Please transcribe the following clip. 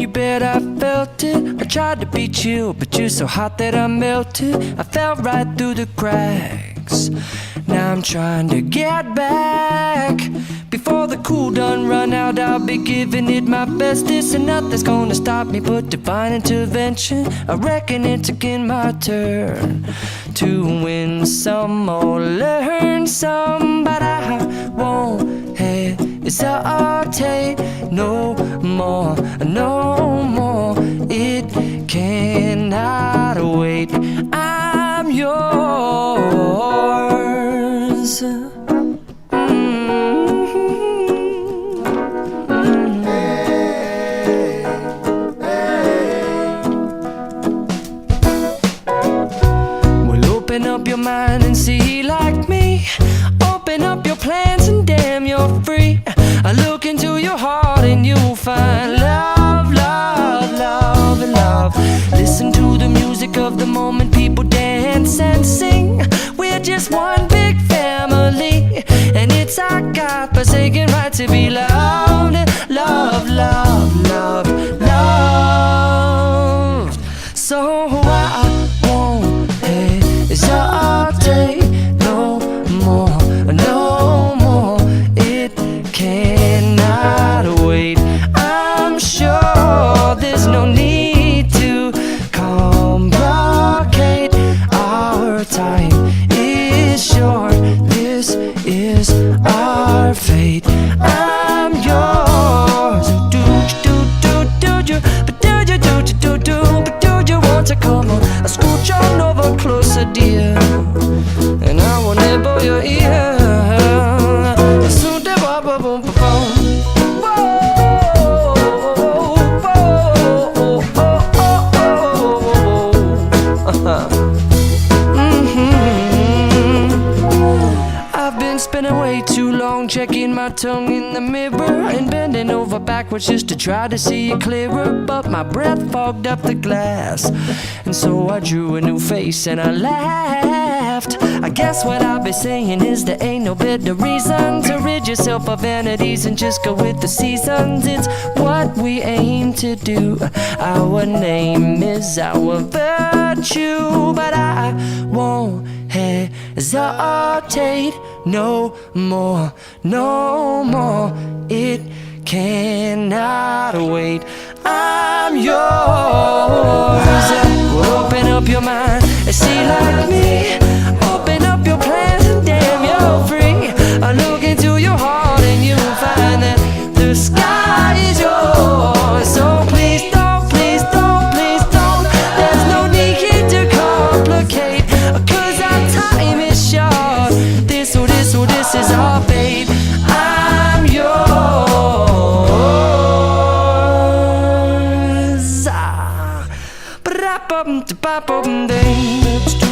you bet I felt it. I tried to be chill, but you're so hot that I melted. I fell right through the cracks. Now I'm trying to get back. Before the cool done run out, I'll be giving it my bestest, and nothing's gonna stop me but divine intervention. I reckon it's again my turn to win some or learn some, but I won't hesitate no more, no more. It cannot wait. I'm yours. Open up your mind and see like me. Open up your plans and damn, you're free. I look into your heart and you'll find love, love, love, and love. Listen to the music of the moment, people dance and sing. We're just one big family, and it's our God-forsaken right to be loved. Love, love, love, love. So I won't hesitate no more, no more. It cannot wait. I'm sure there's no need to complicate. Our time is short. This is our fate. I'm yours. Do you, but do you, but do you want to come on? I scooch on over closer, dear, and I will nibble your ear. So da ba ba boom ba boom. I've been spending way too long checking my tongue in the mirror and bending over backwards just to try to see it clearer, but my breath fogged up the glass, and so I drew a new face and I laughed. I guess what I'll be saying is there ain't no better reason to rid yourself of vanities and just go with the seasons. It's what we aim to do. Our name is our virtue, but I won't hesitate no more, no more. It cannot wait. I'm yours. Open up your mind and see like me. Open up your plans and damn, you're free. I look into your heart and you'll find that the sky is yours. So please don't, please don't, please don't. There's no need here to complicate, 'cause our time is short. This is our fate. I'm yours. Ba-da-bum-da-ba-bum-ding.